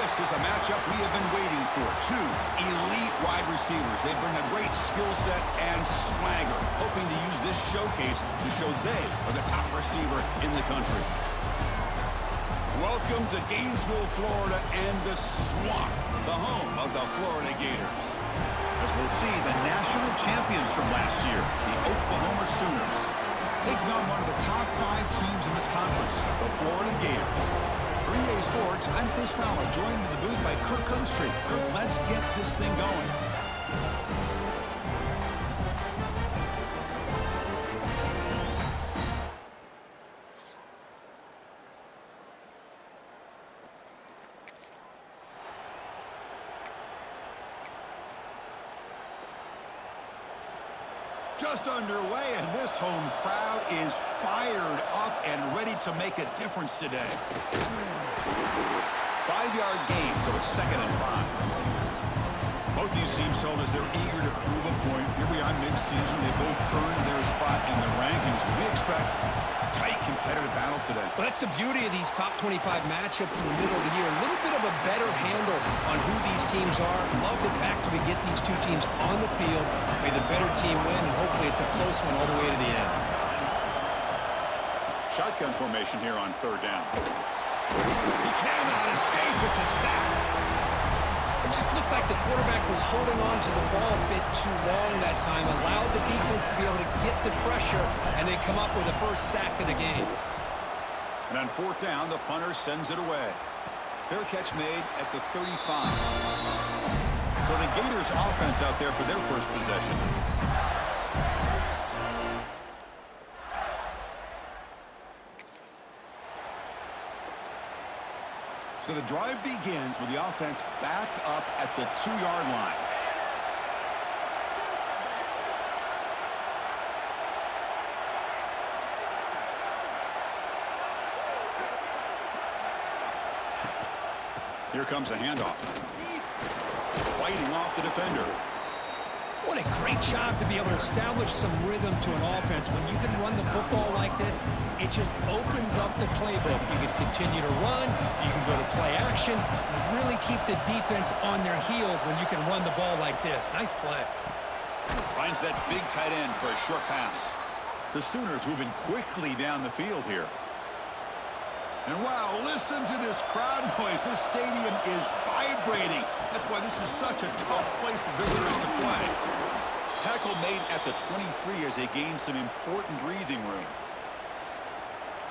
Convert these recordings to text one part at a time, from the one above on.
This is a matchup we have been waiting for. Two elite wide receivers. They bring a great skill set and swagger, hoping to use this showcase to show they are the top receiver in the country. Welcome to Gainesville, Florida, and the Swamp, the home of the Florida Gators. As we'll see the national champions from last year, the Oklahoma Sooners, taking on one of the top 5 teams in this conference, the Florida Gators. For EA Sports, I'm Chris Fowler, joined in the booth by Kirk Herbstreit. Kirk, let's get this thing going. Just underway, and this home crowd is fired up and ready to make a difference today. 5-yard gain, so it's 2nd and 5. Both these teams told us they're eager to prove a point. Here we are mid-season. They both earned their spot in the rankings, but we expect a tight, competitive battle today. Well, that's the beauty of these top 25 matchups in the middle of the year. A little bit of a better handle on who these teams are. Love the fact that we get these two teams on the field. May the better team win, and hopefully it's a close one all the way to the end. Shotgun formation here on 3rd down. He cannot escape. It's a sack. It just looked like the quarterback was holding on to the ball a bit too long that time, allowed the defense to be able to get the pressure, and they come up with the first sack of the game. And on 4th down, the punter sends it away. Fair catch made at the 35. So the Gators offense out there for their first possession. So the drive begins with the offense backed up at the 2-yard line. Here comes a handoff. Fighting off the defender. What a great job to be able to establish some rhythm to an offense. When you can run the football like this, it just opens up the playbook. You can continue to run, you can go to play action, and really keep the defense on their heels when you can run the ball like this. Nice play. Finds that big tight end for a short pass. The Sooners moving quickly down the field here. And wow, listen to this crowd noise. This stadium is vibrating. That's why this is such a tough place for visitors to play. Tackle made at the 23 as they gain some important breathing room.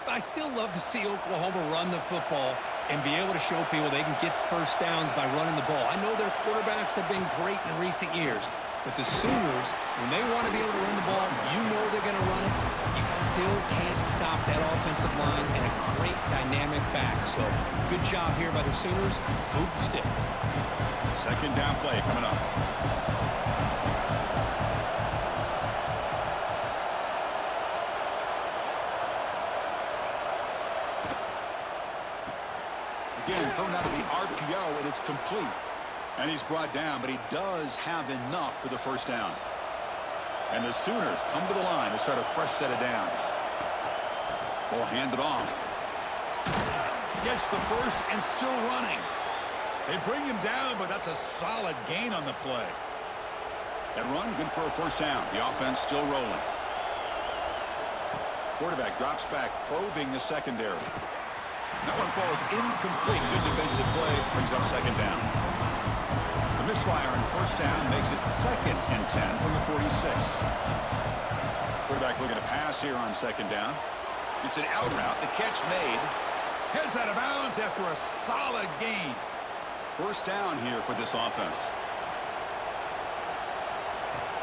I still love to see Oklahoma run the football and be able to show people they can get first downs by running the ball. I know their quarterbacks have been great in recent years, but the Sooners, when they want to be able to run the ball, you know they're going to run it. You still can't stop that offensive line and a great dynamic back. So good job here by the Sooners. Move the sticks. 2nd down play coming up. Again, thrown out of the RPO, and it's complete. And he's brought down, but he does have enough for the first down. And the Sooners come to the line to start a fresh set of downs. Ball handed off. Gets the first and still running. They bring him down, but that's a solid gain on the play. That run, good for a first down. The offense still rolling. Quarterback drops back, probing the secondary. That one falls incomplete. Good defensive play, brings up 2nd down. The misfire on 1st down makes it 2nd and 10 from the 46. Quarterback looking to pass here on 2nd down. It's an out route. The catch made. Heads out of bounds after a solid gain. First down here for this offense.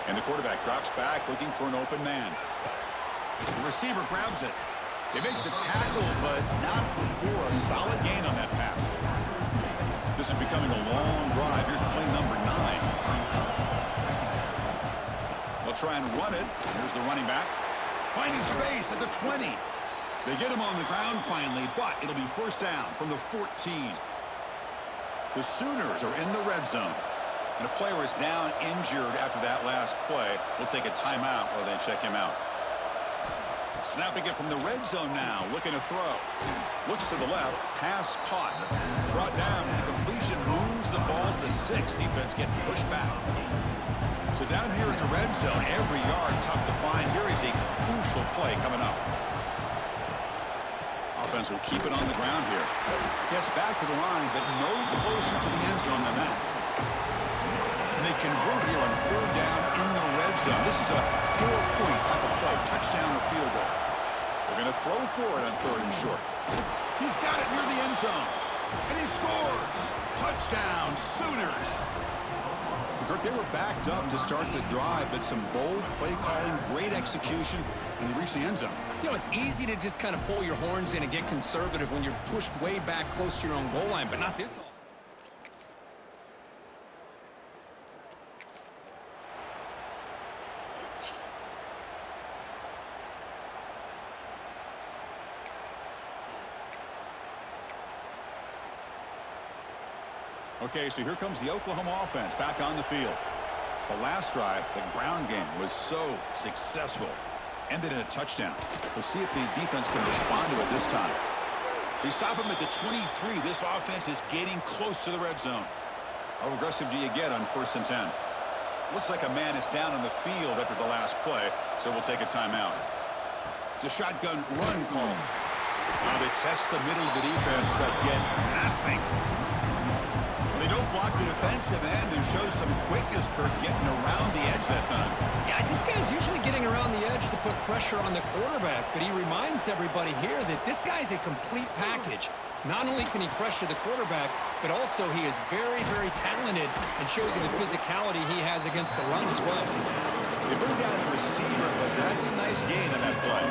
And the quarterback drops back looking for an open man. The receiver grabs it. They make the tackle, but not before a solid gain on that pass. This is becoming a long drive. Here's play number 9. They'll try and run it. Here's the running back. Finding space at the 20. They get him on the ground finally, but it'll be first down from the 14. The Sooners are in the red zone. And a player is down injured after that last play. We'll take a timeout while they check him out. Snapping it from the red zone now, looking to throw. Looks to the left, pass caught. Brought down, the completion moves the ball to the 6. Defense getting pushed back. So down here in the red zone, every yard tough to find. Here is a crucial play coming up. Offense will keep it on the ground here. Gets back to the line, but no closer to the end zone than that. And they convert here on 3rd down in the red zone. This is a 4-point type of play, touchdown or field goal. They're going to throw for it on 3rd and short. He's got it near the end zone, and he scores. Touchdown, Sooners. Kirk, they were backed up to start the drive, but some bold play calling, great execution, and they reached the end zone. You know, it's easy to just kind of pull your horns in and get conservative when you're pushed way back close to your own goal line, but not this. Okay, so here comes the Oklahoma offense back on the field. The last drive, the ground game, was so successful. Ended in a touchdown. We'll see if the defense can respond to it this time. They stop him at the 23. This offense is getting close to the red zone. How aggressive do you get on 1st and 10? Looks like a man is down on the field after the last play, so we'll take a timeout. It's a shotgun run call. Now they test the middle of the defense, but get nothing. They don't block the defensive end and show some quickness, Kirk, getting around the edge that time. Yeah, this guy's usually getting around the edge to put pressure on the quarterback, but he reminds everybody here that this guy's a complete package. Not only can he pressure the quarterback, but also he is very, very talented and shows you the physicality he has against the run as well. They bring down the receiver, but that's a nice gain on that play.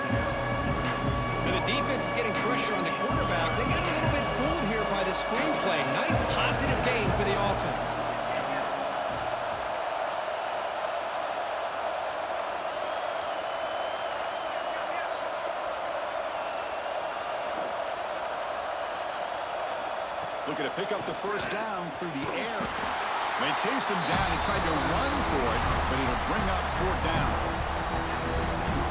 Now the defense is getting pressure on the quarterback. They got a little bit fooled here by the screenplay. Nice positive gain for the offense. Looking to pick up the 1st down through the air. They chase him down. He tried to run for it, but it'll bring up 4th down.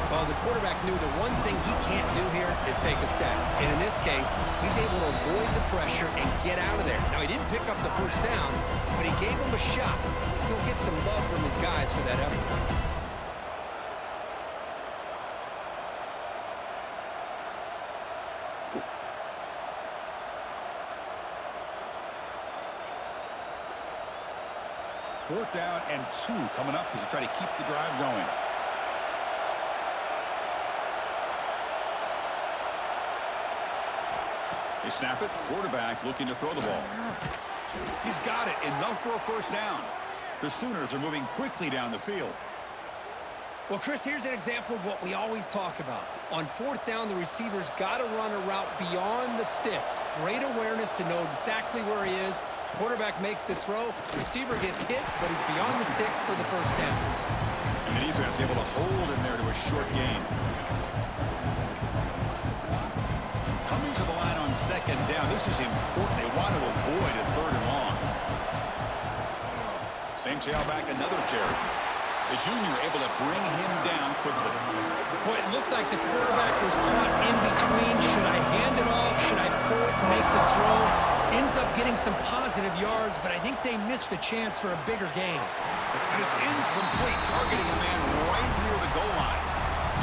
Well, the quarterback knew the one thing he can't do here is take a sack. And in this case, he's able to avoid the pressure and get out of there. Now, he didn't pick up the 1st down, but he gave him a shot. I think he'll get some love from his guys for that effort. Fourth down and 2 coming up as they try to keep the drive going. They snap it. Quarterback looking to throw the ball. He's got it. Enough for a 1st down. The Sooners are moving quickly down the field. Well, Chris, here's an example of what we always talk about. On 4th down, the receiver's got to run a route beyond the sticks. Great awareness to know exactly where he is. Quarterback makes the throw. Receiver gets hit, but he's beyond the sticks for the 1st down. And the defense able to hold him there to a short gain. Coming to the line on 2nd down. This is important. They want to avoid a 3rd and long. Same tailback, another carry. The junior able to bring him down quickly. Boy, it looked like the quarterback was caught in between. Should I hand it off? Should I pull it and make the throw? Ends up getting some positive yards, but I think they missed a chance for a bigger gain. And it's incomplete, targeting a man right near the goal line.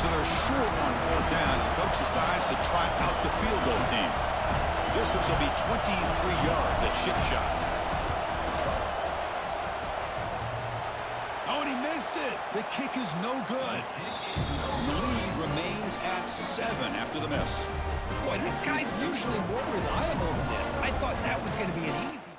So they're short on 4th down, and the coach decides to try out the field goal team. This will be 23 yards at chip shot. Oh, and he missed it. The kick is no good. And the lead remains at 7 after the miss. Boy, this guy's usually more reliable than this. I thought that was going to be an easy.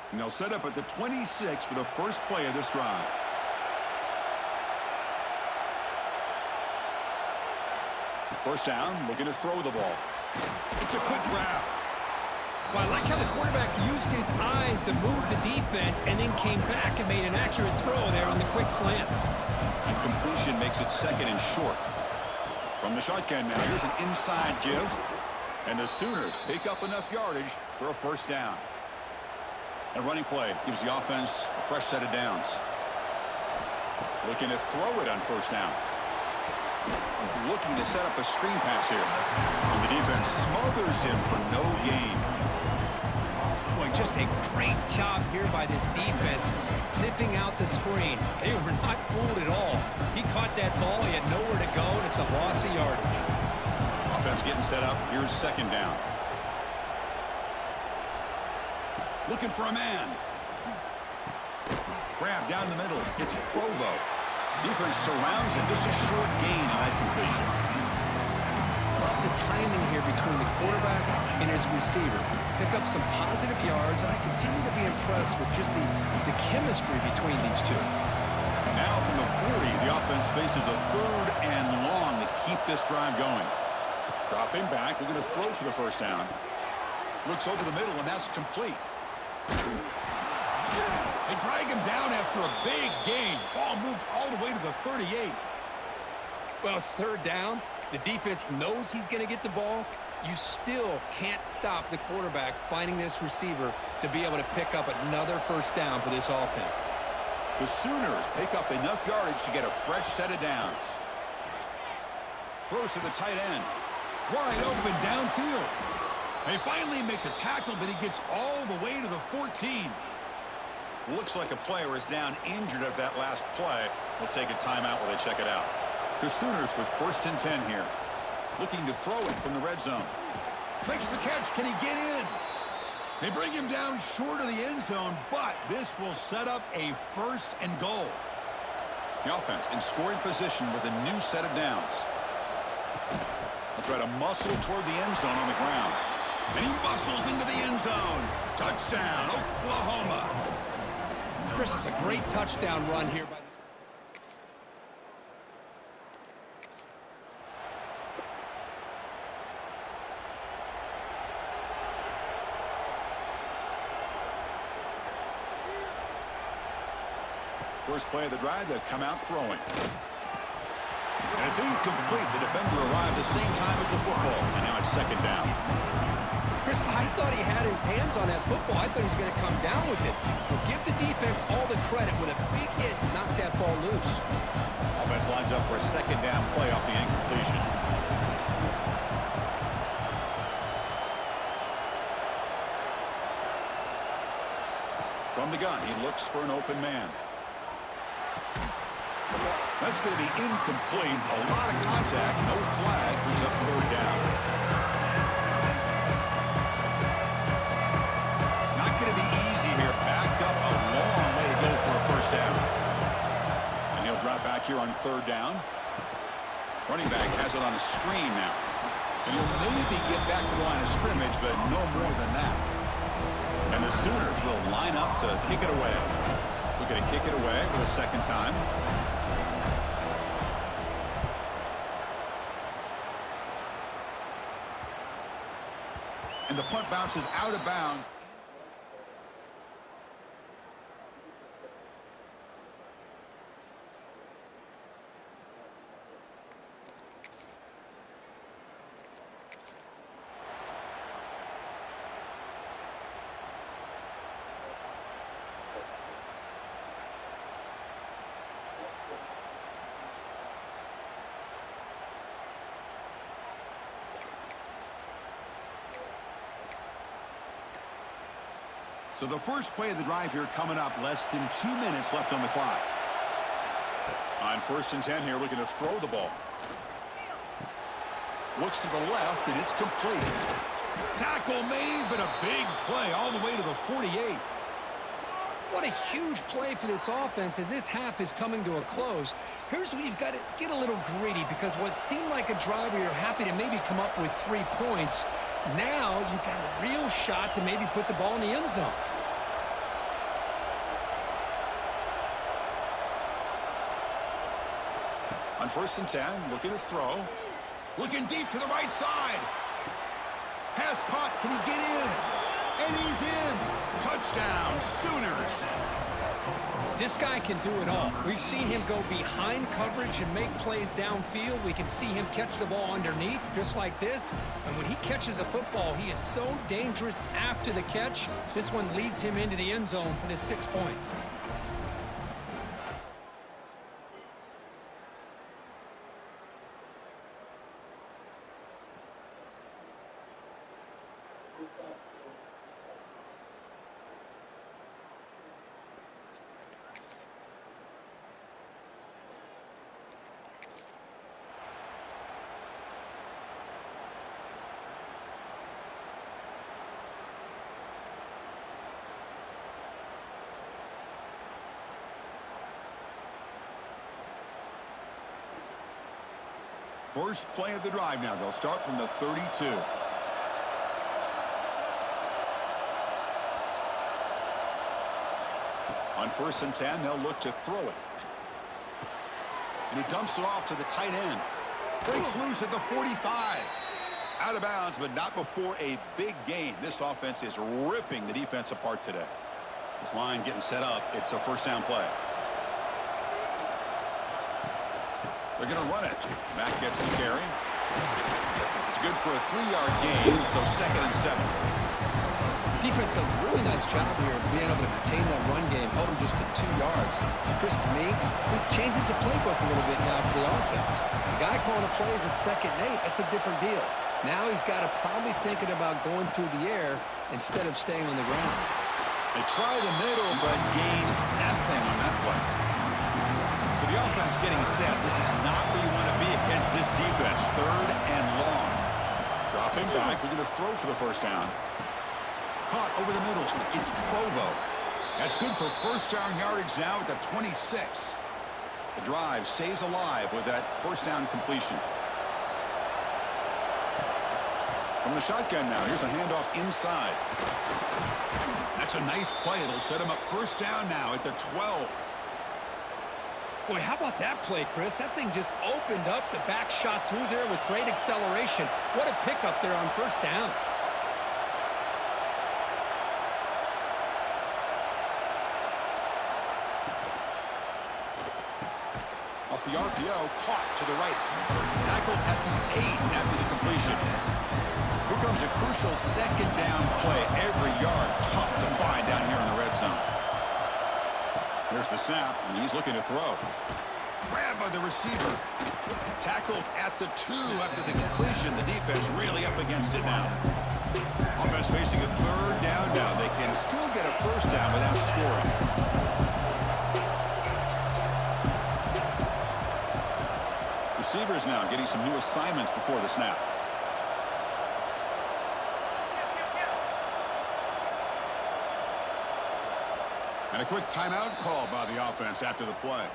And they'll set up at the 26 for the first play of this drive. First down, looking to throw the ball. It's a quick grab. Well, I like how the quarterback used his eyes to move the defense and then came back and made an accurate throw there on the quick slant. And completion makes it second and short. From the shotgun now, here's an inside give. And the Sooners pick up enough yardage for a first down. A running play gives the offense a fresh set of downs. Looking to throw it on first down. Looking to set up a screen pass here. And the defense smothers him for no gain. Boy, just a great job here by this defense, sniffing out the screen. They were not fooled at all. He caught that ball, he had nowhere to go, and it's a loss of yardage. Offense getting set up. Here's second down. Looking for a man. Grab down the middle. It's Provo. Defense surrounds him. Just a short gain on that completion. Love the timing here between the quarterback and his receiver. Pick up some positive yards, and I continue to be impressed with just the chemistry between these two. Now from the 40, the offense faces a third and long to keep this drive going. Dropping back, looking to throw for the first down. Looks over the middle, and that's complete. They drag him down after a big gain. Ball moved all the way to the 38. Well, it's third down. The defense knows he's going to get the ball. You still can't stop the quarterback finding this receiver to be able to pick up another first down for this offense. The Sooners pick up enough yardage to get a fresh set of downs. Throws to the tight end. Wide open downfield. They finally make the tackle, but he gets all the way to the 14. Looks like a player is down injured at that last play. We'll take a timeout while they check it out. The Sooners with first and 10 here. Looking to throw it from the red zone. Makes the catch. Can he get in? They bring him down short of the end zone, but this will set up a first and goal. The offense in scoring position with a new set of downs. They'll try to muscle toward the end zone on the ground. And he muscles into the end zone. Touchdown, Oklahoma. Chris, it's a great touchdown run here by this. First play of the drive, they'll come out throwing. And it's incomplete. The defender arrived the same time as the football. And now it's second down. Chris, I thought he had his hands on that football. I thought he was going to come down with it. But give the defense all the credit with a big hit to knock that ball loose. Offense lines up for a second down play off the incompletion. From the gun, he looks for an open man. That's going to be incomplete. A lot of contact, no flag, brings up third down. Not going to be easy here. Backed up a long way to go for a first down. And he'll drop back here on third down. Running back has it on a screen now. And he'll maybe get back to the line of scrimmage, but no more than that. And the Sooners will line up to kick it away. We're going to kick it away for the second time. And the punt bounces out of bounds. So the first play of the drive here coming up, less than 2 minutes left on the clock. On first and 10 here, looking to throw the ball. Looks to the left, and it's complete. Tackle made, but a big play all the way to the 48. What a huge play for this offense as this half is coming to a close. Here's where you've got to get a little gritty, because what seemed like a drive where you're happy to maybe come up with 3 points, now you've got a real shot to maybe put the ball in the end zone. On first and 10, looking to throw. Looking deep to the right side. Pass caught. Can he get in? And he's in. Touchdown, Sooners. This guy can do it all. We've seen him go behind coverage and make plays downfield. We can see him catch the ball underneath, just like this. And when he catches a football, he is so dangerous after the catch. This one leads him into the end zone for the 6 points. First play of the drive now. They'll start from the 32. On 1st and 10, they'll look to throw it. And he dumps it off to the tight end. Breaks loose at the 45. Out of bounds, but not before a big gain. This offense is ripping the defense apart today. This line getting set up. It's a first down play. They're going to run it. Mack gets the carry. It's good for a 3-yard gain, so 2nd and 7. Defense does a really nice job here of being able to contain that run game, held him just to 2 yards. Chris, to me, this changes the playbook a little bit now for the offense. The guy calling the plays at 2nd and 8, that's a different deal. Now he's got to probably thinking about going through the air instead of staying on the ground. They try the middle, but gain nothing on that play. So the offense getting set. This is not where you want to be against this defense. 3rd and long. Dropping back. We're going to throw for the first down. Caught over the middle. It's Provo. That's good for first down yardage now at the 26. The drive stays alive with that first down completion. From the shotgun now. Here's a handoff inside. That's a nice play. It'll set him up first down now at the 12. Boy, how about that play, Chris? That thing just opened up. The back shot through there with great acceleration. What a pickup there on first down. Off the RPO, caught to the right. Tackled at the 8 after the completion. Here comes a crucial 2nd down play. Every yard tough to find down here in the red zone. There's the snap, and he's looking to throw. Grabbed by the receiver. Tackled at the 2 after the completion. The defense really up against it now. Offense facing a 3rd down now. They can still get a first down without scoring. Receivers now getting some new assignments before the snap. And a quick timeout call by the offense after the play.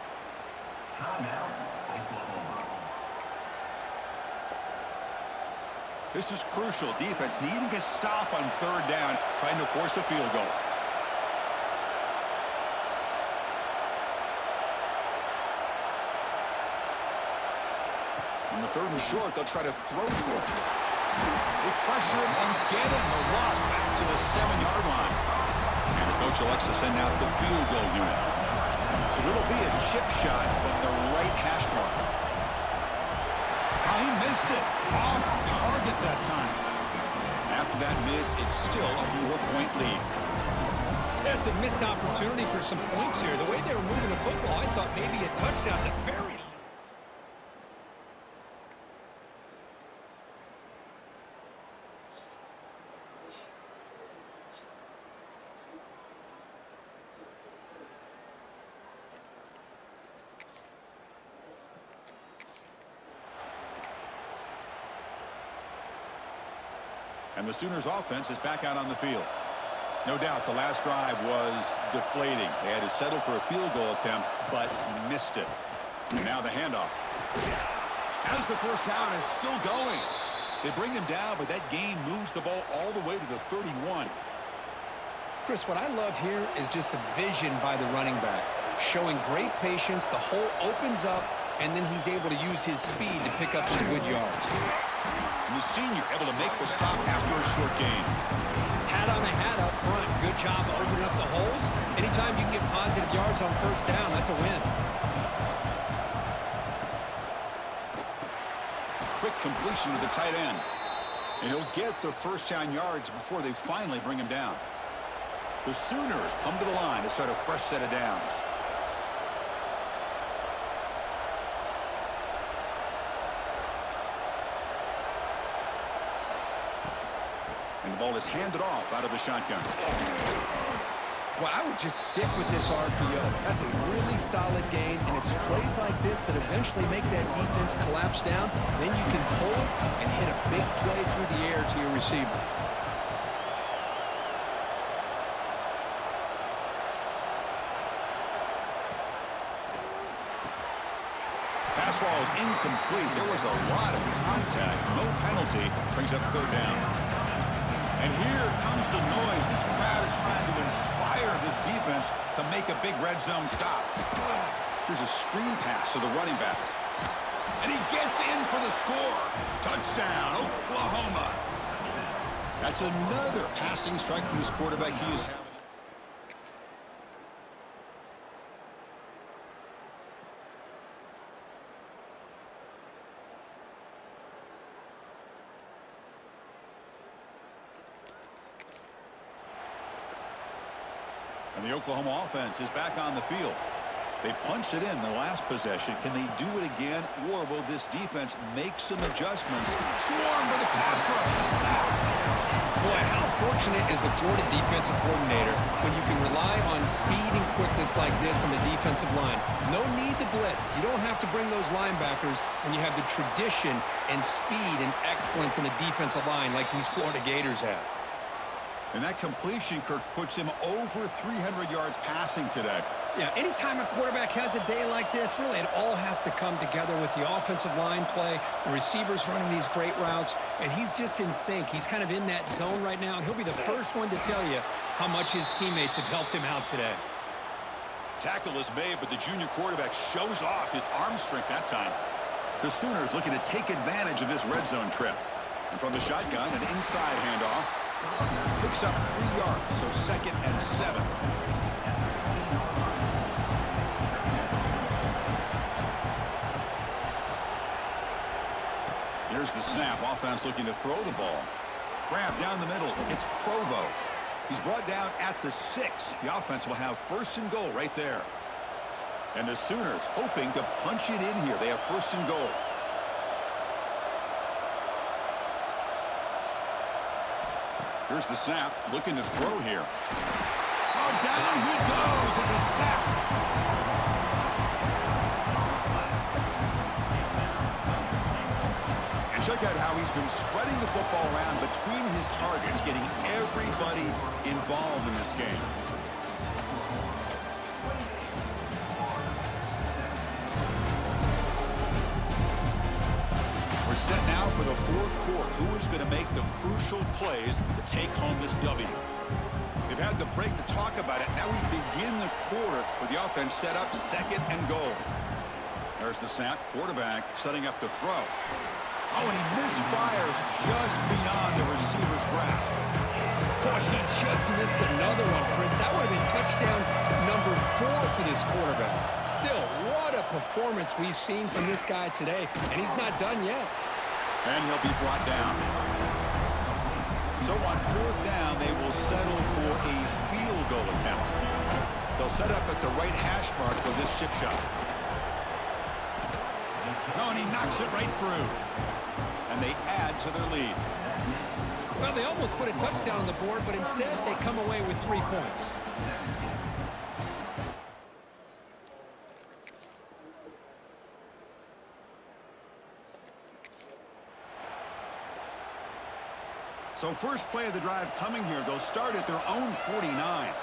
This is crucial. Defense needing a stop on 3rd down, trying to force a field goal. On the 3rd and short, they'll try to throw for it. They pressure him and get him. The loss back to the 7-yard line. And the coach elects to send out the field goal unit. So it'll be a chip shot from the right hash mark. Oh, he missed it. Off target that time. After that miss, it's still a 4-point lead. That's a missed opportunity for some points here. The way they were moving the football, I thought maybe a touchdown at the very least. And the Sooners offense is back out on the field. No doubt the last drive was deflating. They had to settle for a field goal attempt, but missed it. And now the handoff. As the first down is still going. They bring him down, but that gain moves the ball all the way to the 31. Chris, what I love here is just the vision by the running back. Showing great patience, the hole opens up, and then he's able to use his speed to pick up some good yards. And the senior able to make the stop after a short gain. Hat on a hat up. good job of opening up the holes. Anytime you can get positive yards on first down, that's a win. Quick completion to the tight end. And he'll get the first down yards before they finally bring him down. The Sooners come to the line to start a fresh set of downs. And the ball is handed off out of the shotgun. Well, I would just stick with this RPO. That's a really solid game, and it's plays like this that eventually make that defense collapse down. Then you can pull it and hit a big play through the air to your receiver. Pass ball is incomplete. There was a lot of contact. No penalty. Brings up third down. And here comes the noise. This crowd is trying to inspire this defense to make a big red zone stop. Here's a screen pass to the running back. And he gets in for the score. Touchdown, Oklahoma. That's another passing strike for this quarterback. He is having. And the Oklahoma offense is back on the field. They punched it in the last possession. Can they do it again, or will this defense make some adjustments? Swarm for the pass rush. Boy, how fortunate is the Florida defensive coordinator when you can rely on speed and quickness like this on the defensive line. No need to blitz. You don't have to bring those linebackers when you have the tradition and speed and excellence in the defensive line like these Florida Gators have. And that completion, Kirk, puts him over 300 yards passing today. Yeah, anytime a quarterback has a day like this, really it all has to come together with the offensive line play, the receivers running these great routes, and he's just in sync. He's kind of in that zone right now, and he'll be the first one to tell you how much his teammates have helped him out today. Tackle is made, but the junior quarterback shows off his arm strength that time. The Sooners looking to take advantage of this red zone trip. And from the shotgun, an inside handoff. Picks up 3 yards, so 2nd and 7. Here's the snap. Offense looking to throw the ball. Grab down the middle. It's Provo. He's brought down at the 6. The offense will have 1st and goal right there. And the Sooners hoping to punch it in here. They have 1st and goal. Here's the snap, looking to throw here. Oh, down he goes. It's a sack. And check out how he's been spreading the football around between his targets, getting everybody involved in this game. We're set now for the 4th quarter. Who is going to make the crucial plays to take home this W? They've had the break to talk about it. Now we begin the quarter with the offense set up 2nd and goal. There's the snap. Quarterback setting up the throw. Oh, and he misfires just beyond the receiver's grasp. Boy, he just missed another one, Chris. That would have been touchdown number 4 for this quarterback. Still, what a performance we've seen from this guy today, and he's not done yet. And he'll be brought down. So on 4th down, they will settle for a field goal attempt. They'll set up at the right hash mark for this chip shot. No, and he knocks it right through. And they add to their lead. Well, they almost put a touchdown on the board, but instead they come away with 3 points. So first play of the drive coming here. They'll start at their own 49.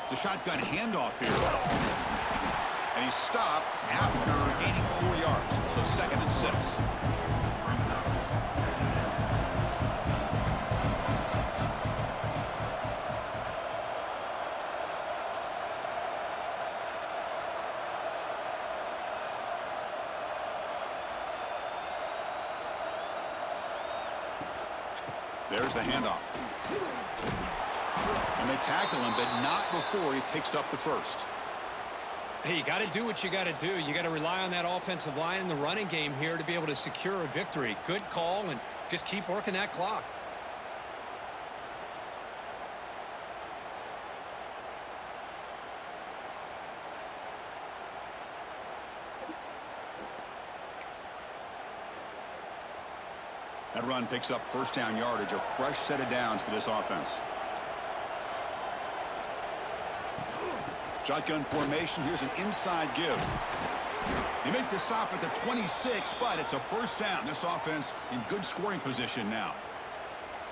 The shotgun handoff here. And he's stopped after gaining 4 yards. So 2nd and 6. There's the handoff. And they tackle him, but not before he picks up the first. Hey, you got to do what you got to do. You got to rely on that offensive line in the running game here to be able to secure a victory. Good call, and just keep working that clock. That run picks up first down yardage, a fresh set of downs for this offense. Shotgun formation. Here's an inside give. They make the stop at the 26, but it's a first down. This offense in good scoring position now.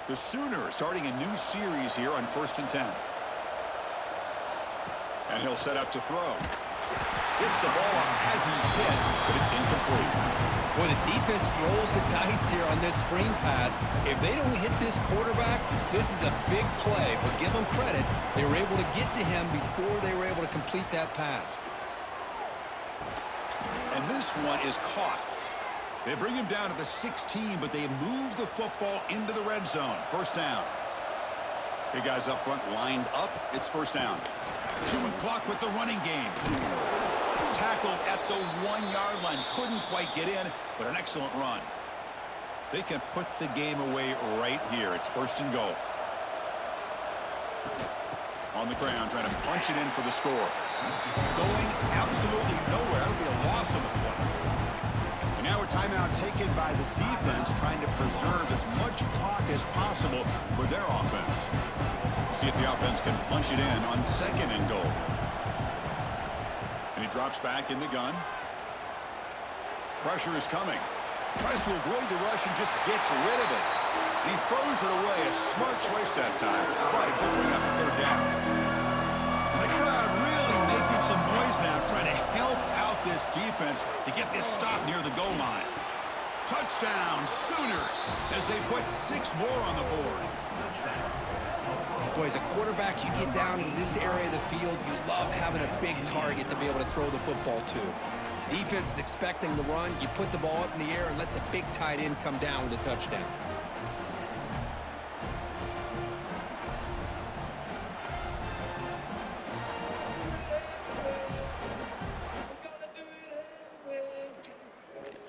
The Sooners starting a new series here on 1st and 10. And he'll set up to throw. Gets the ball off as he's hit, but it's incomplete. Boy, the defense rolls the dice here on this screen pass. If they don't hit this quarterback, this is a big play. But give them credit, they were able to get to him before they were able to complete that pass. And this one is caught. They bring him down to the 16, but they move the football into the red zone. First down. Big guys up front lined up. It's first down. Chewing clock with the running game. Tackled at the 1-yard line. Couldn't quite get in, but an excellent run. They can put the game away right here. It's first and goal. On the ground, trying to punch it in for the score. Going absolutely nowhere. That would be a loss of the play. And now a timeout taken by the defense, trying to preserve as much clock as possible for their offense. See if the offense can punch it in on second and goal. And he drops back in the gun. Pressure is coming. Tries to avoid the rush and just gets rid of it. And he throws it away. A smart choice that time. Quite a good bring up third down. And the crowd really making some noise now, trying to help out this defense to get this stop near the goal line. Touchdown, Sooners, as they put 6 more on the board. Boy, as a quarterback, you get down into this area of the field, you love having a big target to be able to throw the football to. Defense is expecting the run. You put the ball up in the air and let the big tight end come down with a touchdown.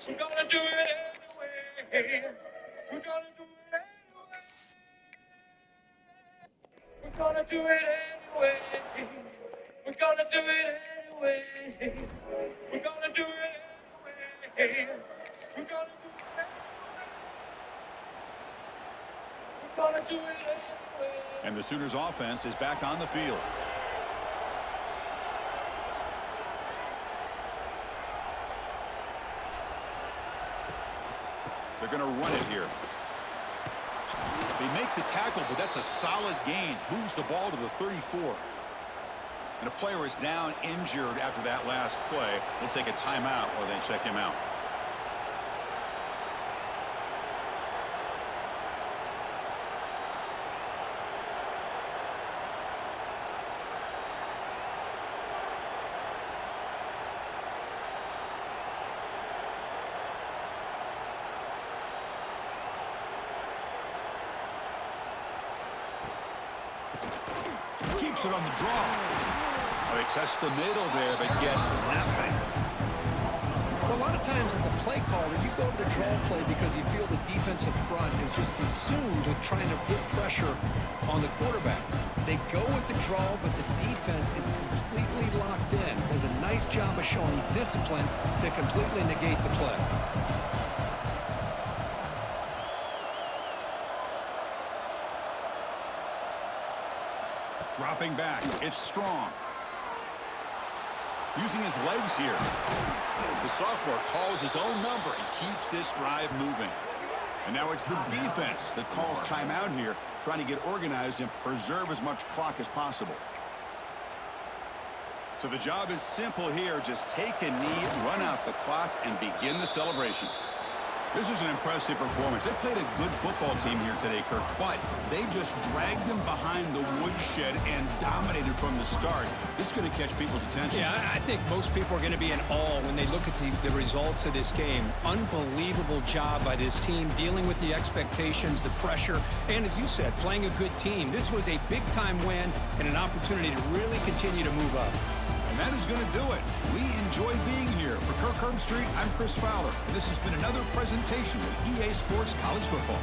We're gonna do it anyway. We're gonna do it anyway. We're gonna do it anyway. We're gonna do it anyway. We're gonna do it anyway. We're gonna do it anyway. We're gonna do it anyway. And the Sooners offense is back on the field. They're going to run it here. They make the tackle, but that's a solid gain. Moves the ball to the 34. And a player is down injured after that last play. We'll take a timeout while they check him out. Keeps it on the draw. Well, they test the middle there, but get nothing. Well, a lot of times as a play caller, you go to the draw play because you feel the defensive front is just consumed with trying to put pressure on the quarterback. They go with the draw, but the defense is completely locked in. Does a nice job of showing discipline to completely negate the play. Dropping back. It's Strong. Using his legs here. The sophomore calls his own number and keeps this drive moving. And now it's the defense that calls timeout here, trying to get organized and preserve as much clock as possible. So the job is simple here. Just take a knee, run out the clock, and begin the celebration. This is an impressive performance. They played a good football team here today, Kirk, but they just dragged them behind the woodshed and dominated from the start. This is going to catch people's attention. Yeah, I think most people are going to be in awe when they look at the results of this game. Unbelievable job by this team, dealing with the expectations, the pressure, and as you said, playing a good team. This was a big-time win and an opportunity to really continue to move up. And that is going to do it. We enjoy being here. For Kirk Herbstreit, I'm Chris Fowler. And this has been another presentation of EA Sports College Football.